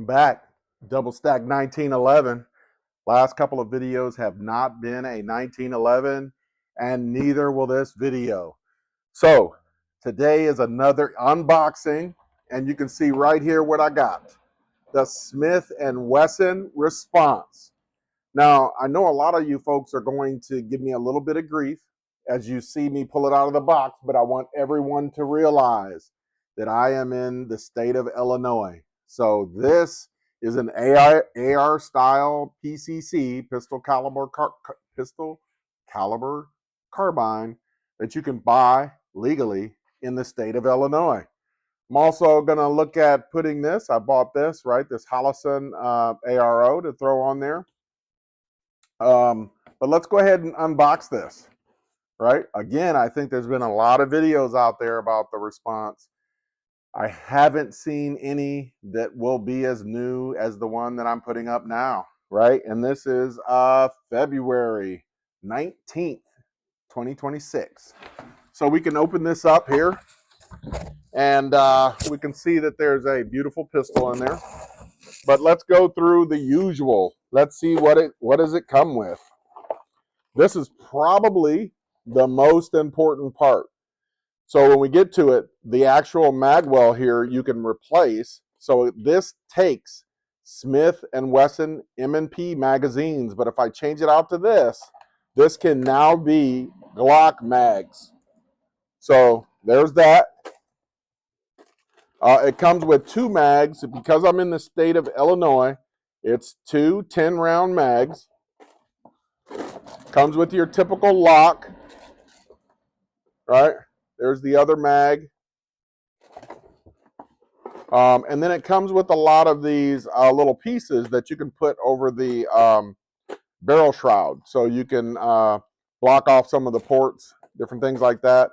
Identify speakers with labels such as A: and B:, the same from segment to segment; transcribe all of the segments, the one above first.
A: Welcome back. Double stack 1911. Last couple of videos have not been a 1911, and neither will this video. So today is another unboxing, and you can see right here what I got. The Smith & Wesson Response. Now, I know a lot of you folks are going to give me a little bit of grief as you see me pull it out of the box, but I want everyone to realize that I am in the state of Illinois. So this is an AR style PCC, pistol caliber carbine that you can buy legally in the state of Illinois. I'm also going to look at putting this, I bought this, right, this Hollison ARO to throw on there. But let's go ahead and unbox this, right? Again, I think there's been a lot of videos out there about the Response. I haven't seen any that will be as new as the one that I'm putting up now, right? And this is February 19th, 2026. So we can open this up here, and we can see that there's a beautiful pistol in there. But let's go through the usual. Let's see what does it come with. This is probably the most important part. So when we get to it, the actual magwell here you can replace. So this takes Smith & Wesson M&P magazines, but if I change it out to this can now be Glock mags. So there's that. It comes with 2 mags. Because I'm in the state of Illinois, it's 2 10-round mags. Comes with your typical lock, right? There's the other mag. And then it comes with a lot of these little pieces that you can put over the barrel shroud. So you can block off some of the ports, different things like that.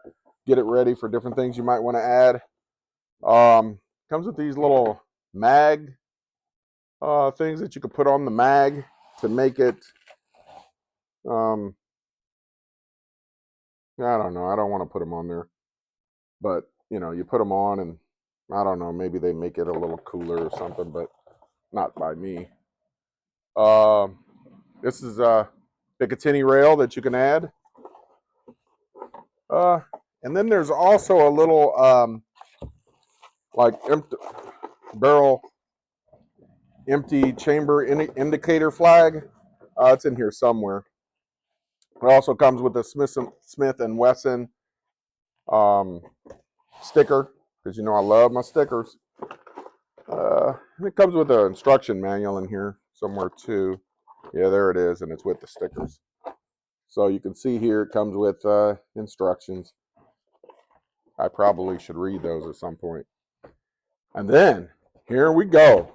A: Get it ready for different things you might want to add. Comes with these little mag things that you can put on the mag to make it, I don't know. I don't want to put them on there. But, you know, you put them on and I don't know, maybe they make it a little cooler or something, but not by me. This is a Picatinny rail that you can add. And then there's also a little like empty chamber indicator flag. It's in here somewhere. It also comes with a Smith & Wesson sticker, because you know I love my stickers. It comes with an instruction manual in here somewhere too. Yeah, there it is, and it's with the stickers. So you can see here it comes with instructions. I probably should read those at some point. And then here we go.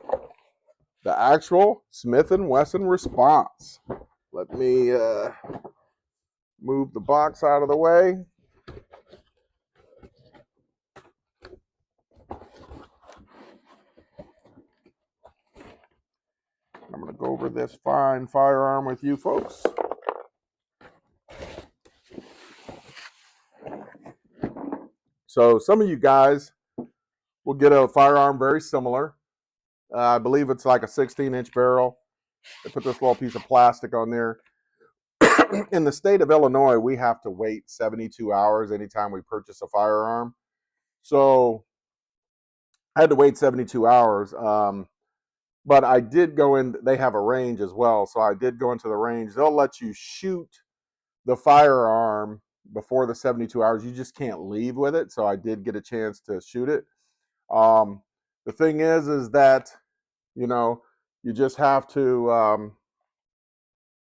A: The actual Smith & Wesson Response. Let me move the box out of the way. I'm going to go over this fine firearm with you folks. So some of you guys will get a firearm very similar. I believe it's like a 16-inch barrel. They put this little piece of plastic on there. In the state of Illinois, we have to wait 72 hours anytime we purchase a firearm. So I had to wait 72 hours. But I did go in, they have a range as well. So I did go into the range. They'll let you shoot the firearm before the 72 hours. You just can't leave with it. So I did get a chance to shoot it. The thing is that, you know, you just have to,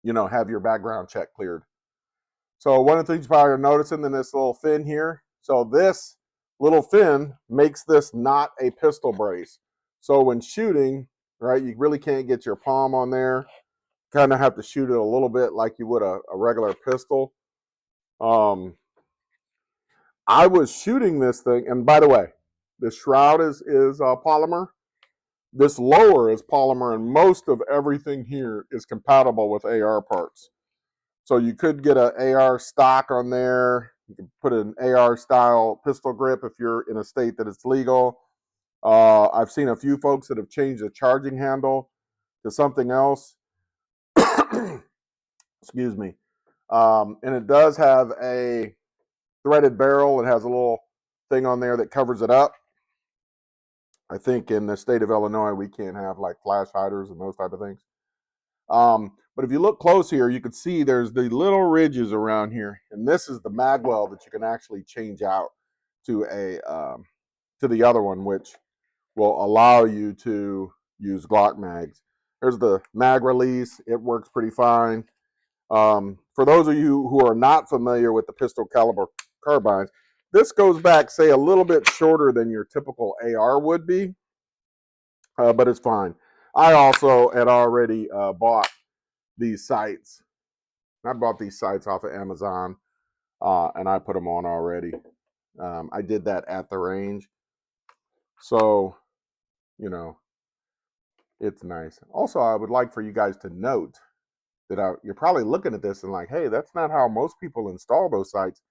A: you know, have your background check cleared. So one of the things you probably are noticing in this little fin here. So this little fin makes this not a pistol brace. So when shooting, right, you really can't get your palm on there. Kind of have to shoot it a little bit like you would a regular pistol. I was shooting this thing, and by the way, the shroud is polymer. This lower is polymer, and most of everything here is compatible with AR parts. So you could get an AR stock on there. You can put an AR style pistol grip if you're in a state that it's legal. I've seen a few folks that have changed the charging handle to something else. Excuse me. And it does have a threaded barrel. It has a little thing on there that covers it up. I think in the state of Illinois, we can't have like flash hiders and those type of things. But if you look close here, you can see there's the little ridges around here, and this is the mag well that you can actually change out to a to the other one, which will allow you to use Glock mags. There's the mag release. It works pretty fine. For those of you who are not familiar with the pistol caliber carbines, this goes back, say, a little bit shorter than your typical AR would be, but it's fine. I also had already bought these sights. I bought these sights off of Amazon, and I put them on already. I did that at the range. So, you know, it's nice. Also, I would like for you guys to note that you're probably looking at this and like, hey, that's not how most people install those sights.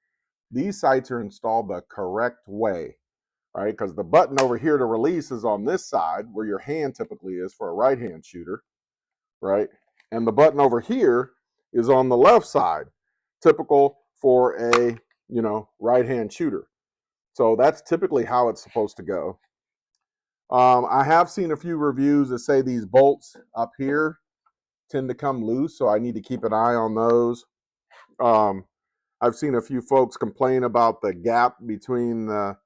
A: These sights are installed the correct way, right? Because the button over here to release is on this side where your hand typically is for a right-hand shooter, right? And the button over here is on the left side, typical for a, right-hand shooter. So that's typically how it's supposed to go. I have seen a few reviews that say these bolts up here tend to come loose, so I need to keep an eye on those. I've seen a few folks complain about the gap between the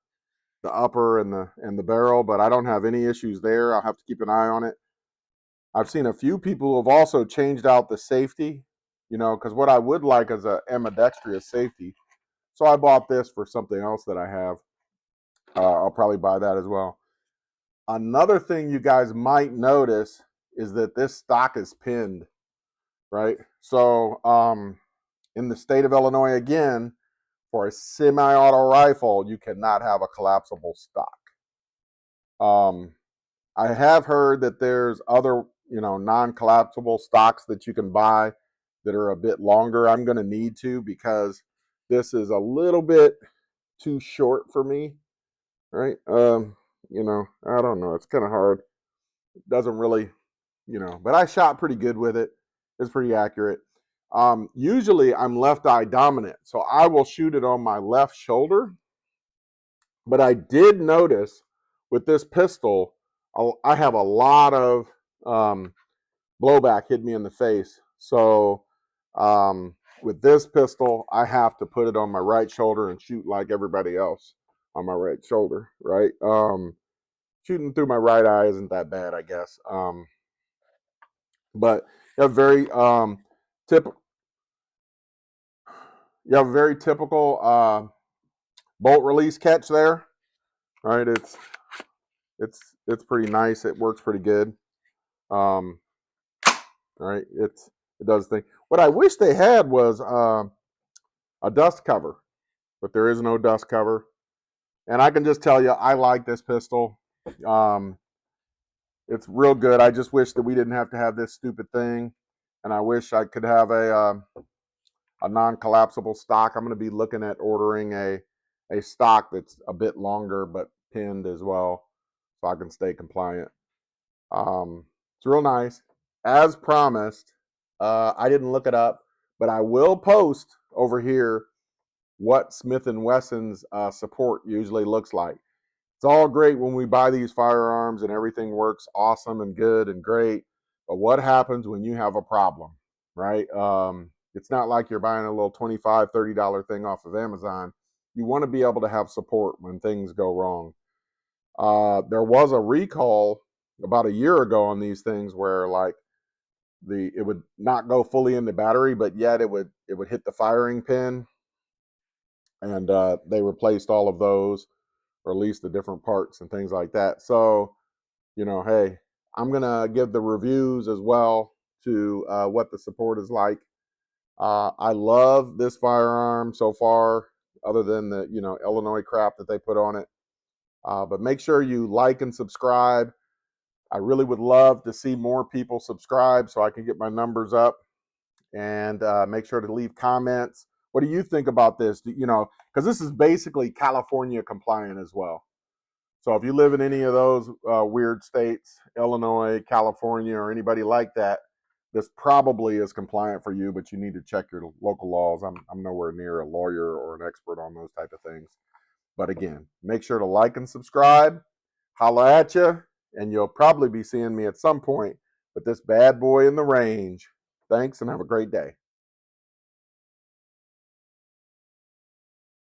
A: upper and the barrel, but I don't have any issues there. I'll have to keep an eye on it. I've seen a few people who have also changed out the safety, because what I would like is a ambidextrous safety. So I bought this for something else that I have. I'll probably buy that as well. Another thing you guys might notice is that this stock is pinned, right? So in the state of Illinois, again, for a semi-auto rifle, you cannot have a collapsible stock. I have heard that there's other, non-collapsible stocks that you can buy that are a bit longer. I'm going to need to because this is a little bit too short for me, right? I don't know. It's kind of hard. It doesn't really, but I shot pretty good with it. It's pretty accurate. Usually I'm left eye dominant, so I will shoot it on my left shoulder. But I did notice with this pistol, I have a lot of blowback hit me in the face. So with this pistol, I have to put it on my right shoulder and shoot like everybody else on my right shoulder, right? Shooting through my right eye isn't that bad, I guess. But you have you have a very typical bolt release catch there, right? It's pretty nice. It works pretty good. Right? It does the thing. What I wish they had was a dust cover, but there is no dust cover. And I can just tell you, I like this pistol. It's real good. I just wish that we didn't have to have this stupid thing. And I wish I could have a non-collapsible stock. I'm going to be looking at ordering a stock that's a bit longer but pinned as well, so I can stay compliant. It's real nice. As promised, I didn't look it up, but I will post over here what Smith & Wesson's support usually looks like. It's all great when we buy these firearms and everything works awesome and good and great, but what happens when you have a problem, right? It's not like you're buying a little $25, $30 thing off of Amazon. You want to be able to have support when things go wrong. There was a recall about a year ago on these things where like it would not go fully in the battery, but yet it would hit the firing pin, and they replaced all of those, or at least the different parts and things like that. So, hey, I'm gonna give the reviews as well to what the support is like. I love this firearm so far, other than the Illinois crap that they put on it. But make sure you like and subscribe. I really would love to see more people subscribe so I can get my numbers up, and make sure to leave comments. What do you think about this? Because this is basically California compliant as well. So if you live in any of those weird states, Illinois, California, or anybody like that, this probably is compliant for you, but you need to check your local laws. I'm nowhere near a lawyer or an expert on those type of things. But again, make sure to like and subscribe. Holla at you, and you'll probably be seeing me at some point with this bad boy in the range. Thanks, and have a great day.